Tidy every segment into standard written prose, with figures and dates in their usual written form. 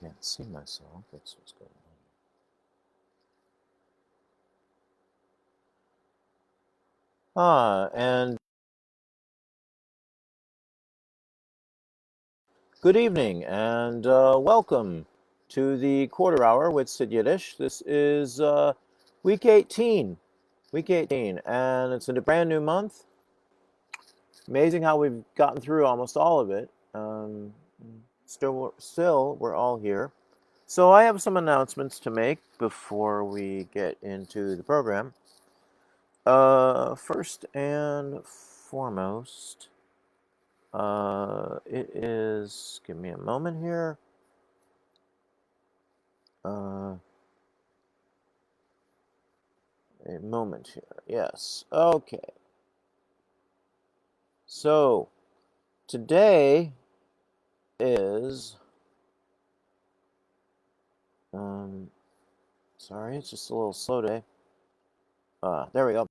can't see myself. That's what's going on. And good evening, and welcome to the Quarter Hour with Sid Yiddish. This is week 18, and it's a brand new month. Amazing how we've gotten through almost all of it. Still, we're all here. So I have some announcements to make before we get into the program. First and foremost, it is, give me a moment here. A moment here. Yes. Okay. So today is, sorry, it's just a little slow day. There we go.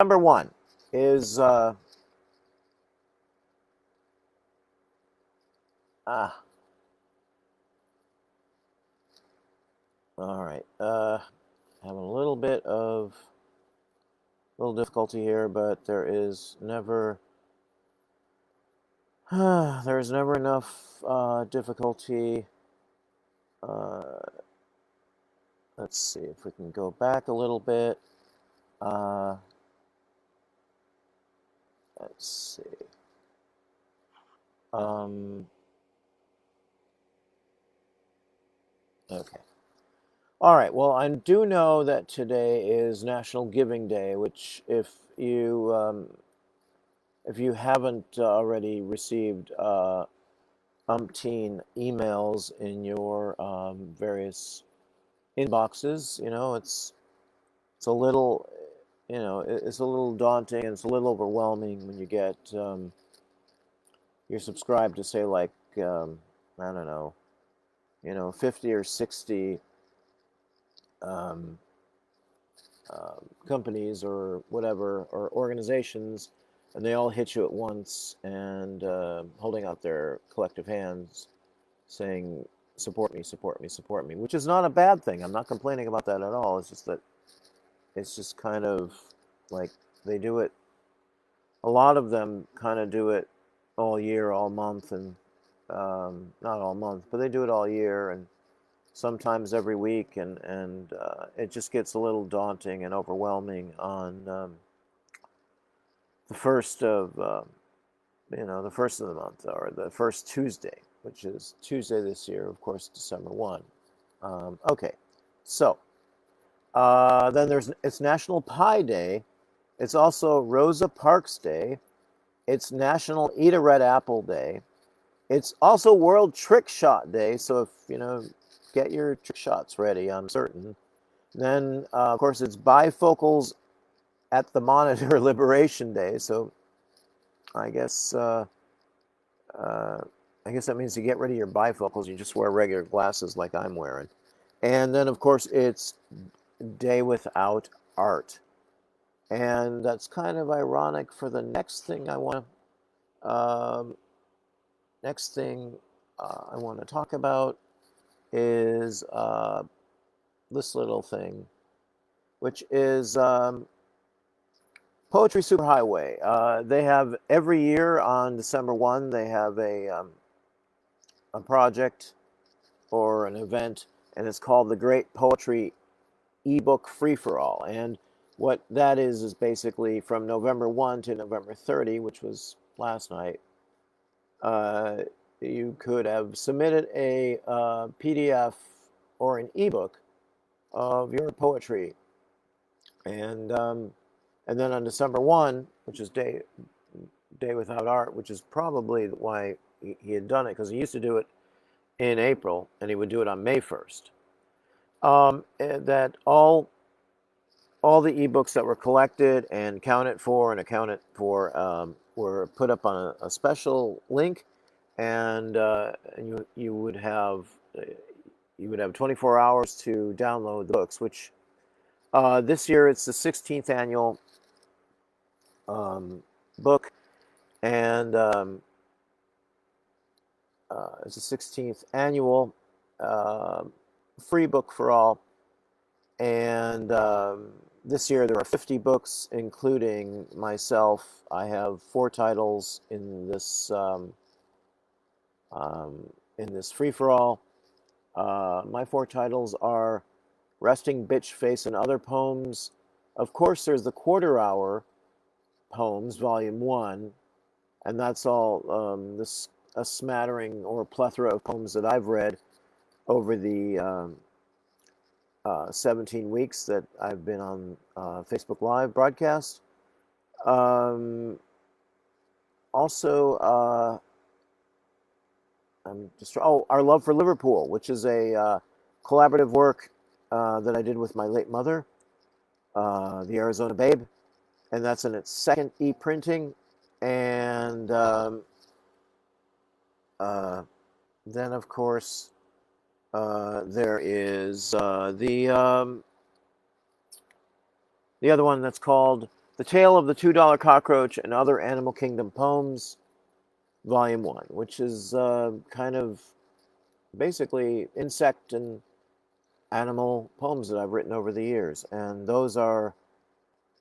Number one is, all right. Having a little bit of difficulty here, but there is never enough difficulty. Let's see if we can go back a little bit. Let's see. Okay. All right. Well, I do know that today is National Giving Day, which if you haven't already received umpteen emails in your various inboxes, it's a little, it's a little daunting and it's a little overwhelming when you get you're subscribed to, say, like I don't know, 50 or 60 companies or whatever, or organizations, and they all hit you at once and holding out their collective hands saying, support me, support me, support me, which is not a bad thing. I'm not complaining about that at all. It's just that it's just kind of like they do it, a lot of them kind of do it all year, all month, and not all month, but they do it all year and sometimes every week, and it just gets a little daunting and overwhelming on the first of the first of the month, or the first Tuesday, which is Tuesday this year, of course, December 1. Okay, so then it's National Pie Day. It's also Rosa Parks Day. It's National Eat a Red Apple Day. It's also World Trick Shot Day. So if get your trick shots ready, I'm certain. Then of course it's Bifocals at the Monitor Liberation Day. So I guess that means to get rid of your bifocals, you just wear regular glasses like I'm wearing. And then, of course, it's Day Without Art. And that's kind of ironic for the next thing I want to talk about is this little thing, which is Poetry Superhighway. They have every year on December 1, they have a project or an event, and it's called the Great Poetry Ebook Free-for-All. And what that is basically from November 1 to November 30, which was last night, you could have submitted a PDF or an ebook of your poetry. And then on December 1, which is Day Without Art, which is probably why he had done it, because he used to do it in April, and he would do it on May 1st. That all the ebooks that were collected and accounted for were put up on a special link, and you would have 24 hours to download the books. Which this year it's the 16th annual book, and it's the 16th annual free book for all. And this year there are 50 books, including myself. I have 4 titles in this free-for-all. My 4 titles are Resting Bitch Face and Other Poems. Of course, there's the Quarter Hour Poems, Volume 1, and that's all a smattering or plethora of poems that I've read over the 17 weeks that I've been on Facebook Live broadcast. Also, Our Love for Liverpool, which is a collaborative work that I did with my late mother, the Arizona Babe, and that's in its 2nd e-printing. And then, of course, there is the other one that's called The Tale of the $2 Cockroach and Other Animal Kingdom Poems, Volume 1, which is kind of basically insect and animal poems that I've written over the years. And those are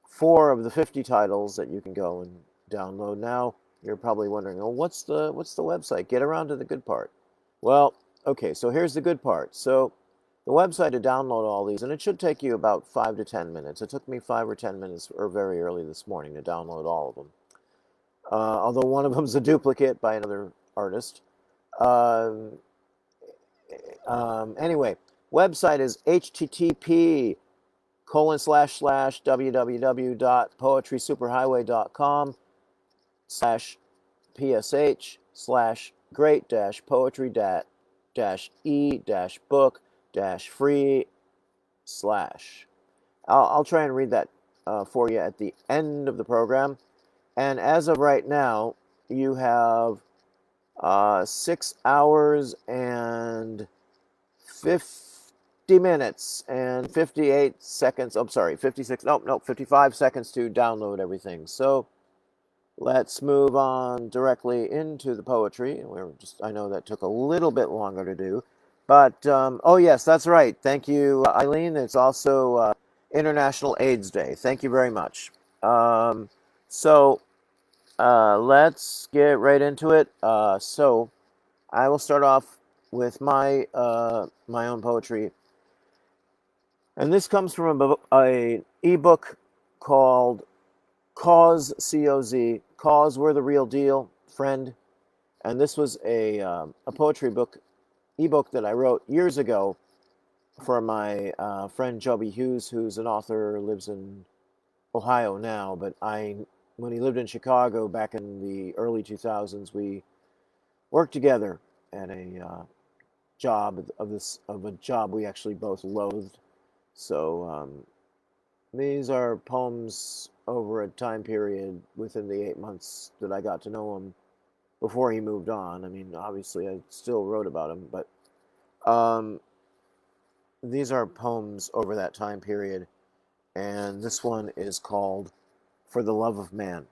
4 of the 50 titles that you can go and download now. You're probably wondering, oh, what's the website? Get around to the good part. Well, okay, so here's the good part. So the website to download all these, and it should take you about 5 to 10 minutes. It took me 5 or 10 minutes, or very early this morning, to download all of them. Although one of them is a duplicate by another artist. Anyway, website is http://www.poetrysuperhighway.com/psh/great-poetry-e-book-free/. I'll try and read that for you at the end of the program. And as of right now, you have 6 hours and 50 minutes and 58 seconds. I'm sorry, 56. No, 55 seconds to download everything. So let's move on directly into the poetry. I know that took a little bit longer to do, but oh yes, that's right. Thank you, Eileen. It's also International AIDS Day. Thank you very much. So let's get right into it. So I will start off with my own poetry, and this comes from an ebook called Cause, C-O-Z, Cause, We're the Real Deal, Friend. And this was a poetry ebook that I wrote years ago for my friend Jobie Hughes, who's an author, lives in Ohio now, but when he lived in Chicago back in the early 2000s, we worked together at a job we actually both loathed. So these are poems over a time period within the 8 months that I got to know him before he moved on. I mean, obviously I still wrote about him, but these are poems over that time period, and this one is called For the Love of Man.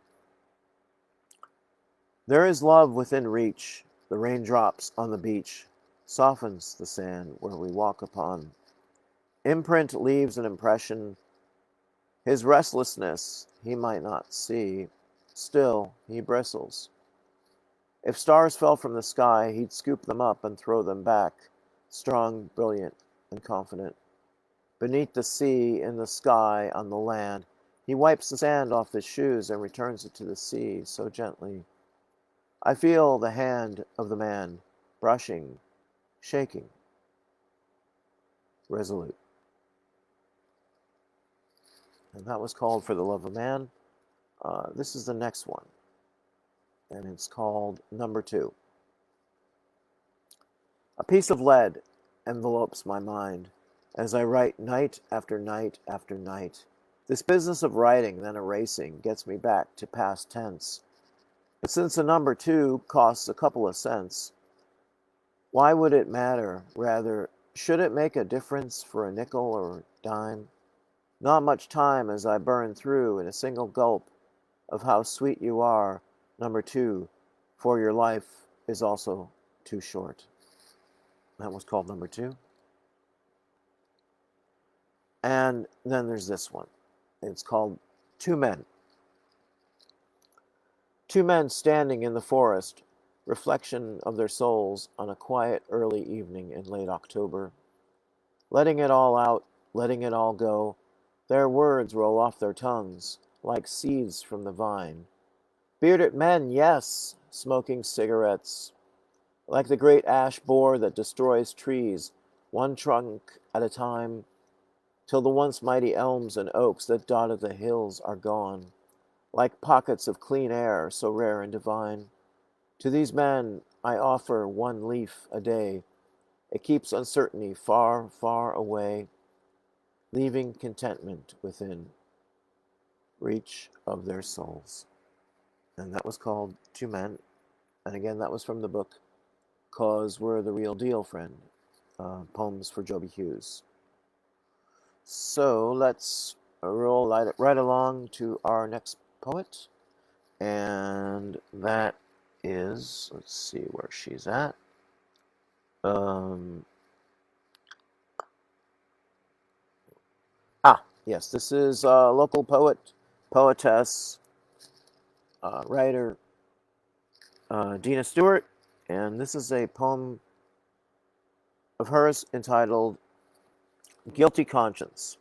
There is love within reach. The raindrops on the beach softens the sand where we walk upon. Imprint leaves an impression. His restlessness he might not see. Still he bristles. If stars fell from the sky, he'd scoop them up and throw them back, strong, brilliant, and confident. Beneath the sea, in the sky, on the land, he wipes the sand off his shoes and returns it to the sea so gently. I feel the hand of the man, brushing, shaking, resolute. And that was called For the Love of Man. This is the next one, and it's called Number 2. A piece of lead envelopes my mind as I write night after night after night. This business of writing, then erasing, gets me back to past tense. But since a number 2 costs a couple of cents, why would it matter? Rather, should it make a difference for a nickel or dime? Not much time as I burn through in a single gulp of how sweet you are. Number 2, for your life is also too short. That was called number 2. And then there's this one. It's called Two Men. Two men standing in the forest, reflection of their souls on a quiet early evening in late October. Letting it all out, letting it all go, their words roll off their tongues like seeds from the vine. Bearded men, yes, smoking cigarettes, like the great ash borer that destroys trees, one trunk at a time, till the once mighty elms and oaks that dotted the hills are gone, like pockets of clean air so rare and divine. To these men I offer one leaf a day. It keeps uncertainty far, far away, leaving contentment within reach of their souls. And that was called Two Men. And again, that was from the book "'Cause We're the Real Deal, Friend," poems for Jobie Hughes. So let's roll right along to our next poet. And that is, let's see where she's at. Yes, this is a local poetess, writer, Dina Stewart, and this is a poem of hers entitled Guilty Conscience.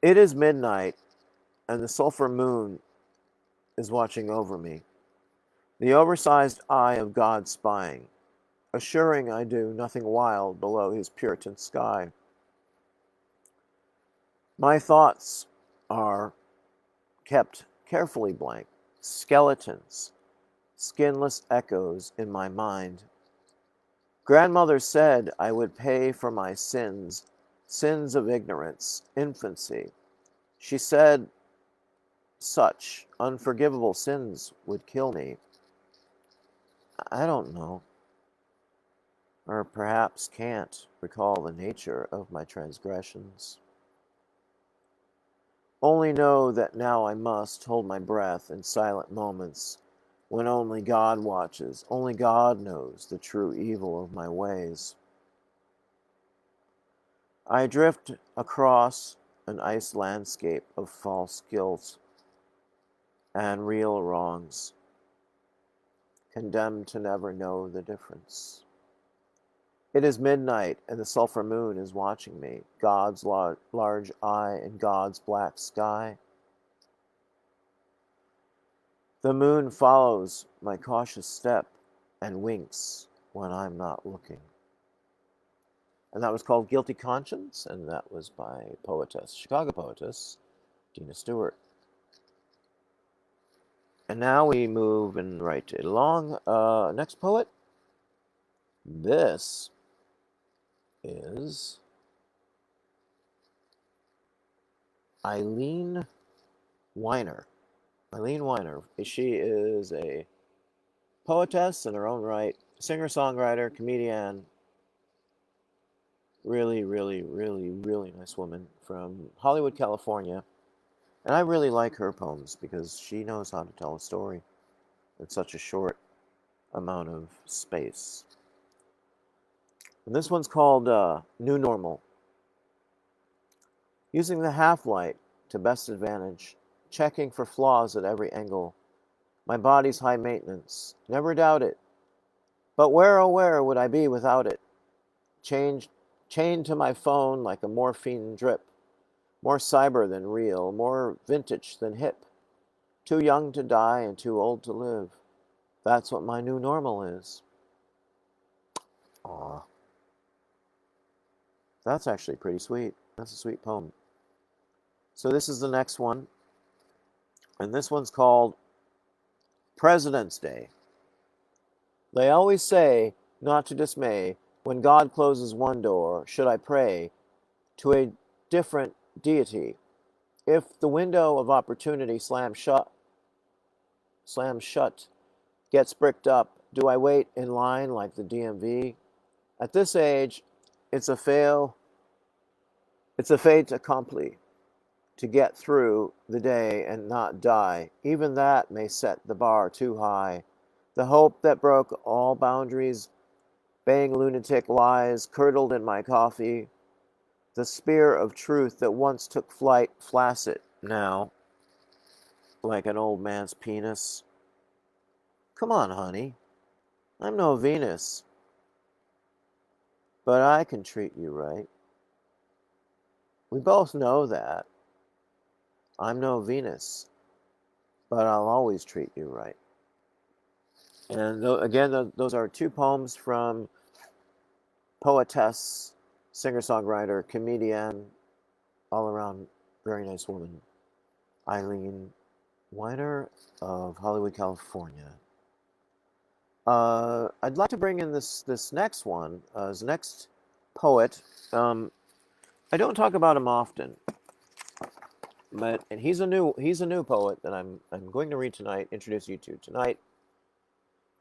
It is midnight, and the sulphur moon is watching over me, the oversized eye of God spying, assuring I do nothing wild below his Puritan sky. My thoughts are kept carefully blank, skeletons, skinless echoes in my mind. Grandmother said I would pay for my sins, sins of ignorance, infancy. She said such unforgivable sins would kill me. I don't know, or perhaps can't recall the nature of my transgressions. Only know that now I must hold my breath in silent moments when only God watches, only God knows the true evil of my ways. I drift across an ice landscape of false guilt and real wrongs, condemned to never know the difference. It is midnight, and the sulphur moon is watching me, God's large eye in God's black sky. The moon follows my cautious step and winks when I'm not looking. And that was called Guilty Conscience, and that was by Chicago poetess, Dina Stewart. And now we move and right along. Next poet. This is Eileen Weiner. Eileen Weiner. She is a poetess in her own right, singer-songwriter, comedian, really, really, really, really nice woman from Hollywood, California. And I really like her poems because she knows how to tell a story in such a short amount of space. And this one's called New Normal. Using the half-light to best advantage, checking for flaws at every angle. My body's high maintenance, never doubt it. But where, oh where would I be without it? Chained to my phone like a morphine drip. More cyber than real, more vintage than hip. Too young to die and too old to live. That's what my new normal is. Aw. That's actually pretty sweet. That's a sweet poem. So this is the next one. And this one's called President's Day. They always say not to dismay. When God closes one door, should I pray to a different deity? If the window of opportunity slams shut, gets bricked up, do I wait in line like the DMV? At this age, it's a fait accompli to get through the day and not die. Even that may set the bar too high. The hope that broke all boundaries, baying lunatic lies curdled in my coffee. The spear of truth that once took flight, flaccid now, like an old man's penis. Come on, honey. I'm no Venus, but I can treat you right. We both know that. I'm no Venus, but I'll always treat you right. And again, those are two poems from poetess, singer-songwriter, comedian, all-around very nice woman, Eileen Weiner of Hollywood, California. I'd like to bring in this next one, this next poet. I don't talk about him often, and he's a new poet that I'm going to read tonight, introduce you to tonight.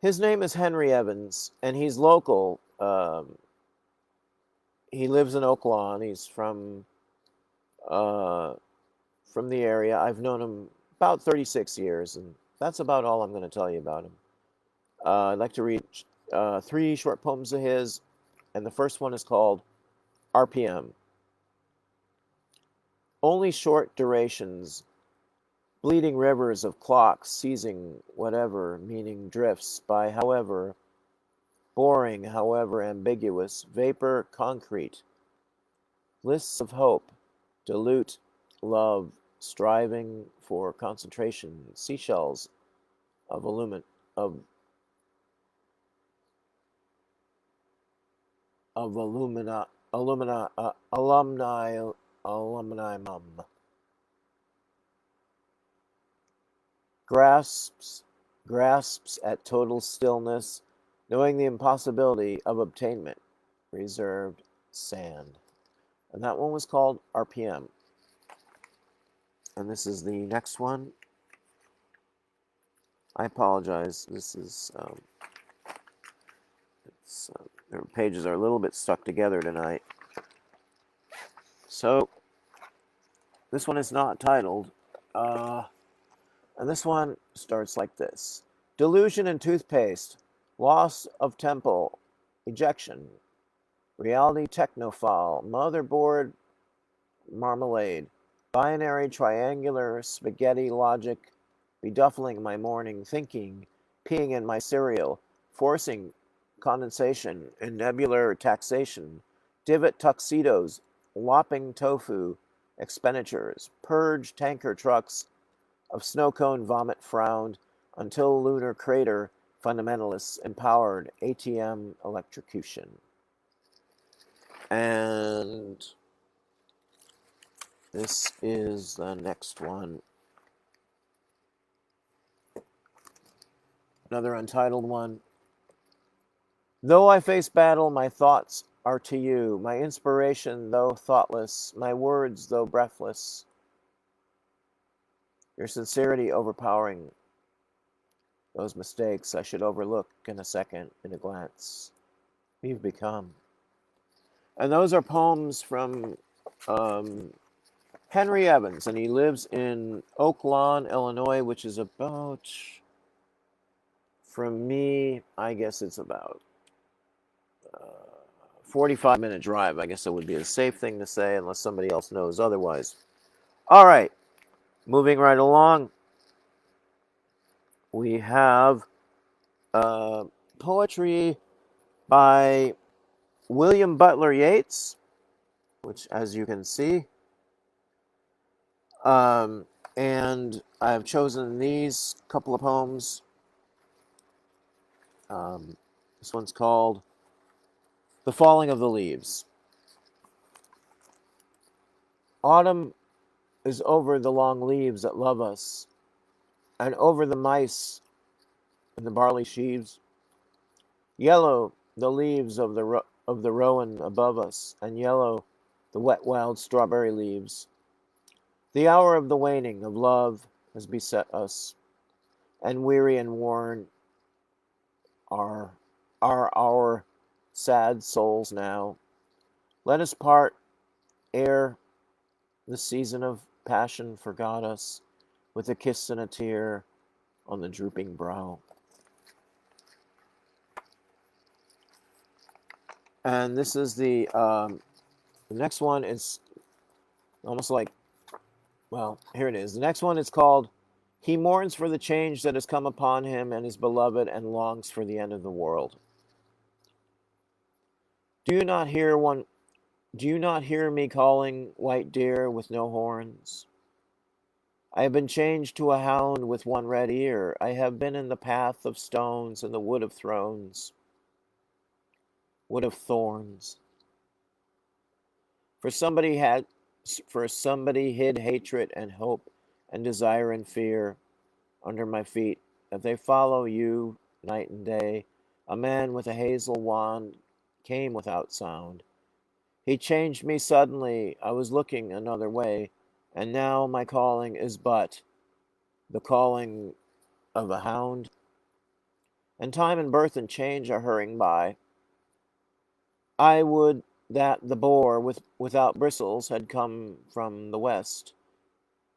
His name is Henry Evans, and he's local. He lives in Oak Lawn. He's from the area. I've known him about 36 years, and that's about all I'm going to tell you about him. I'd like to read 3 short poems of his, and the first one is called RPM. Only short durations, bleeding rivers of clocks seizing whatever meaning drifts by however, boring however ambiguous, vapor concrete, lists of hope, dilute love, striving for concentration, seashells of alumni mum. Grasps at total stillness, knowing the impossibility of obtainment, reserved sand. And that one was called RPM. And this is the next one. I apologize. This is their pages are a little bit stuck together tonight. So this one is not titled. And this one starts like this. Delusion and toothpaste, loss of temple, ejection, reality technophile, motherboard marmalade, binary triangular spaghetti logic, beduffling my morning thinking, peeing in my cereal, forcing condensation and nebular taxation, divot tuxedos, lopping tofu, expenditures, purge tanker trucks, of snow cone vomit frowned, until lunar crater fundamentalists empowered ATM electrocution. And this is the next one. Another untitled one. Though I face battle, my thoughts are to you, my inspiration, though thoughtless, my words, though breathless, your sincerity overpowering. Those mistakes I should overlook in a second, in a glance. You've become. And those are poems from Henry Evans, and he lives in Oak Lawn, Illinois, which is about, from me, I guess it's about 45-minute drive. I guess it would be a safe thing to say unless somebody else knows otherwise. All right, moving right along. We have poetry by William Butler Yeats, which, as you can see, and I've chosen these couple of poems. This one's called The Falling of the Leaves. Autumn is over the long leaves that love us, and over the mice in the barley sheaves. Yellow the leaves of the rowan above us, and yellow the wet wild strawberry leaves. The hour of the waning of love has beset us, and weary and worn are our sad souls now. Let us part ere the season of passion forgot us, with a kiss and a tear on the drooping brow. And this is the next one is almost like, well, here it is. The next one is called He Mourns for the Change That Has Come Upon Him and His Beloved and Longs for the End of the World. Do you not hear me calling, white deer with no horns? I have been changed to a hound with one red ear. I have been in the path of stones and the wood of thrones, wood of thorns. For somebody hid hatred and hope and desire and fear under my feet, that they follow you night and day. A man with a hazel wand came without sound. He changed me suddenly. I was looking another way, and now my calling is but the calling of a hound. And time and birth and change are hurrying by. I would that the boar without bristles had come from the west,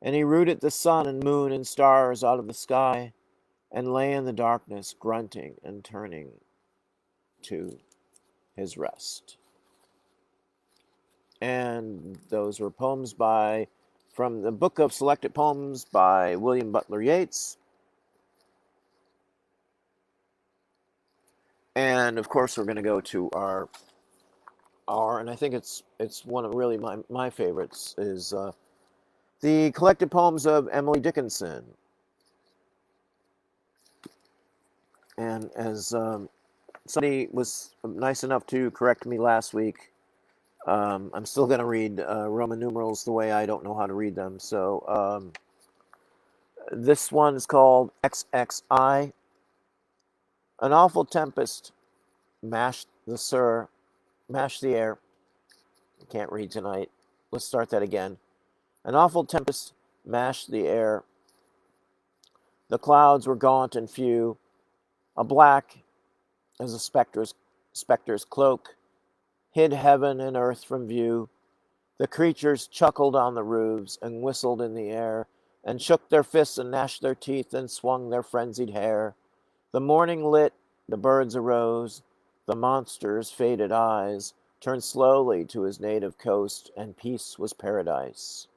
and he rooted the sun and moon and stars out of the sky, and lay in the darkness, grunting and turning to his rest. And those were poems from the book of selected poems by William Butler Yeats. And of course, we're going to go to our, and I think it's one of really my favorites, is the collected poems of Emily Dickinson. And as somebody was nice enough to correct me last week, I'm still going to read Roman numerals the way I don't know how to read them. So this one is called XXI. An awful tempest mashed the air. I can't read tonight. Let's start that again. An awful tempest mashed the air. The clouds were gaunt and few, a black as a specter's cloak, hid heaven and earth from view. The creatures chuckled on the roofs and whistled in the air, and shook their fists and gnashed their teeth and swung their frenzied hair. The morning lit, the birds arose, the monster's faded eyes turned slowly to his native coast, and peace was paradise.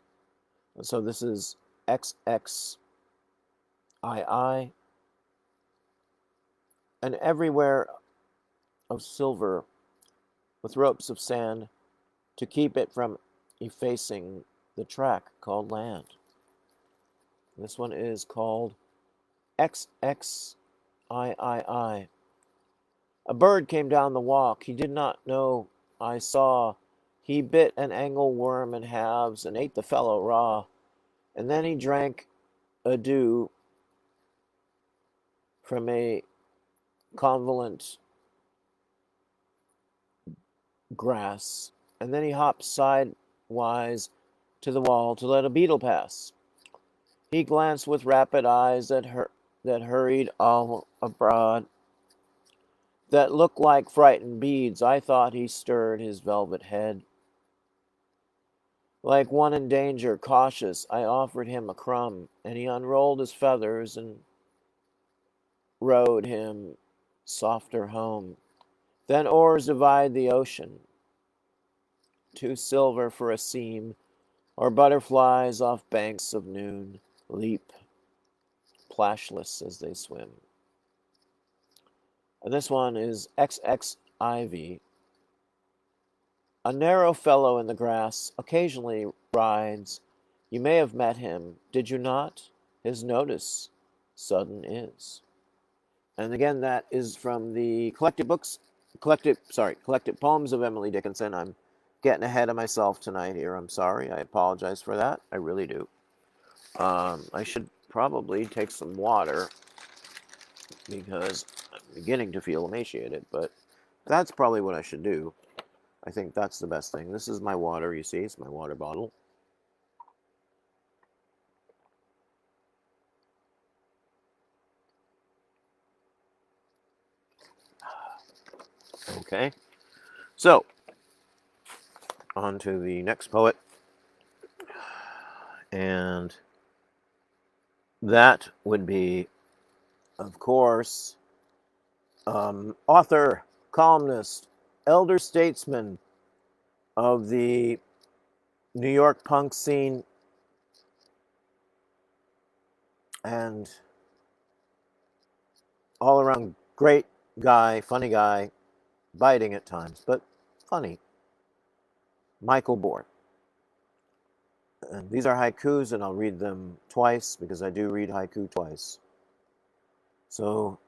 And so this is XXII. And everywhere of silver with ropes of sand to keep it from effacing the track called land. This one is called XXIII. A bird came down the walk. He did not know I saw. He bit an angleworm in halves and ate the fellow raw. And then he drank a dew from a convolute grass. And then he hopped sidewise to the wall to let a beetle pass. He glanced with rapid eyes that hurried all abroad, that looked like frightened beads. I thought he stirred his velvet head. Like one in danger, cautious, I offered him a crumb, and he unrolled his feathers and rowed him softer home. Then oars divide the ocean, too silver for a seam, or butterflies off banks of noon leap, plashless as they swim. And this one is XXIV. A narrow fellow in the grass occasionally rides. You may have met him, did you not? His notice sudden is. And again, that is from the collected poems of Emily Dickinson. I'm getting ahead of myself tonight here. I'm sorry. I apologize for that. I really do. I should probably take some water because I'm beginning to feel emaciated, but that's probably what I should do. I think that's the best thing. This is my water, you see. It's my water bottle. Okay. So, on to the next poet. And that would be, of course, author, columnist, elder statesman of the New York punk scene, and all around great guy, funny guy, biting at times, but funny, Mykel. And these are haikus, and I'll read them twice because I do read haiku twice. So,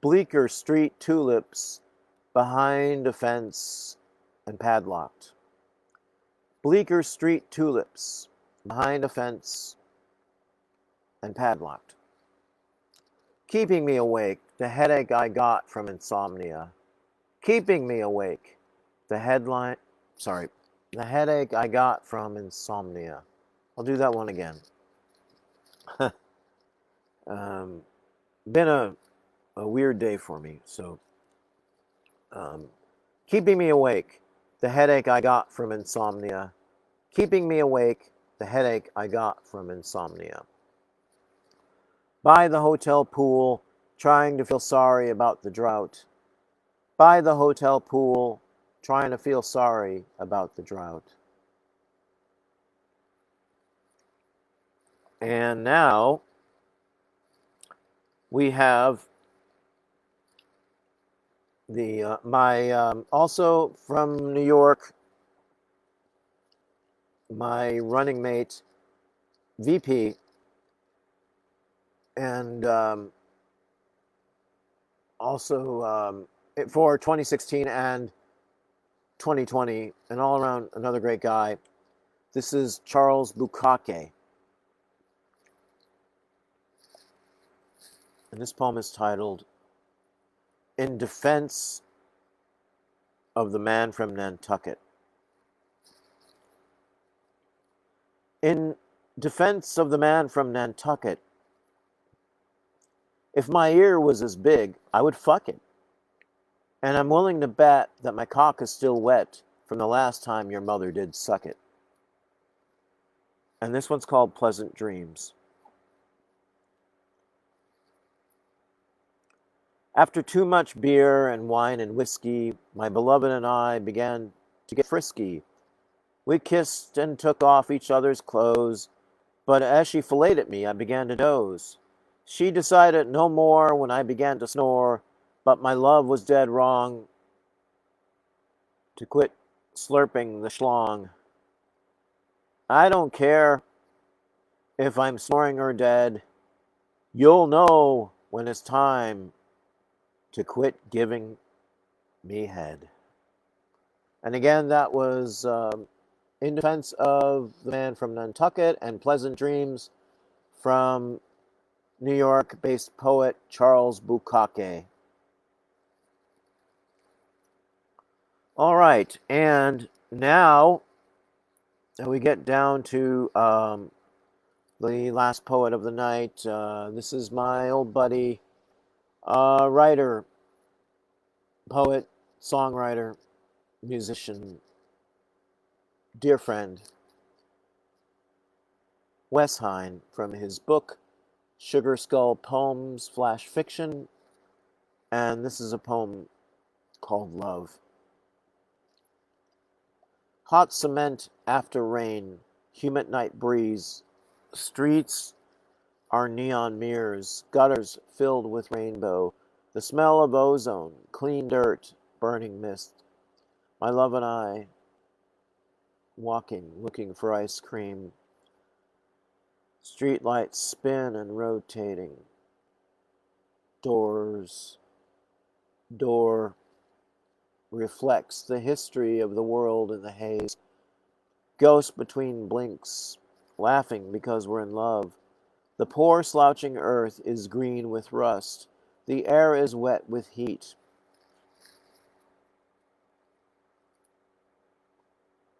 Bleecker Street tulips behind a fence and padlocked. Bleecker Street tulips behind a fence and padlocked. Keeping me awake, the headache I got from insomnia. Keeping me awake, the headache I got from insomnia. I'll do that one again. Been a weird day for me, so keeping me awake, the headache I got from insomnia. Keeping me awake, the headache I got from insomnia. By the hotel pool, trying to feel sorry about the drought. By the hotel pool, trying to feel sorry about the drought. And now we have the my also from New York, my running mate, VP, and also for 2016 and 2020, and all around another great guy. This is Charles Bukakke. And this poem is titled, In Defense of the Man from Nantucket. In defense of the man from Nantucket, if my ear was as big, I would fuck it. And I'm willing to bet that my cock is still wet from the last time your mother did suck it. And this one's called Pleasant Dreams. After too much beer and wine and whiskey, my beloved and I began to get frisky. We kissed and took off each other's clothes, but as she filleted me, I began to doze. She decided no more when I began to snore, but my love was dead wrong to quit slurping the schlong. I don't care if I'm snoring or dead. You'll know when it's time to quit giving me head. And again, that was In Defense of the Man from Nantucket and Pleasant Dreams from New York-based poet Charles Bukakke. All right, and now we get down to the last poet of the night. This is my old buddy, writer, poet, songwriter, musician, dear friend, Wes Heine, from his book Sugar Skull Poems Flash Fiction, and this is a poem called Love. Hot cement after rain, humid night breeze, streets are neon mirrors, gutters filled with rainbow, the smell of ozone, clean dirt, burning mist. My love and I, walking, looking for ice cream. Street lights spin and rotating. Door reflects the history of the world in the haze. Ghost between blinks, laughing because we're in love. The poor slouching earth is green with rust. The air is wet with heat.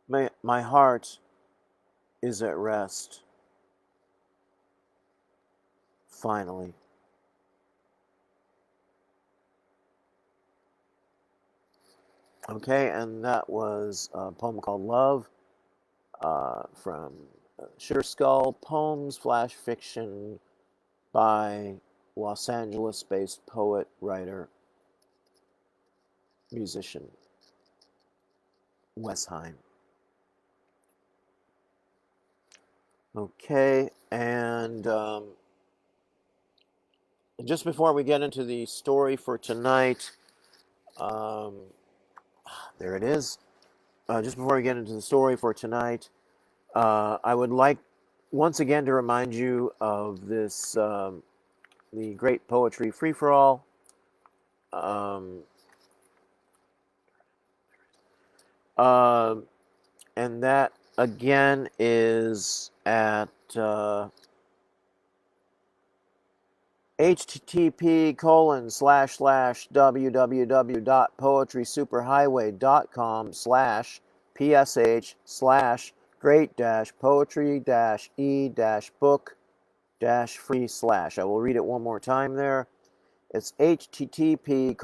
My heart is at rest. Finally. Okay, and that was a poem called Love from Sugar Skull, poems, flash fiction by Los Angeles-based poet, writer, musician, Wes Heine. Okay, and just before we get into the story for tonight, there it is. Just before we get into the story for tonight, I would like once again to remind you of this, the Great Poetry Free-for-All. And that again is at http://www.poetrysuperhighway.com/psh/great-poetry-e-book-free/. I will read it one more time there. It's http://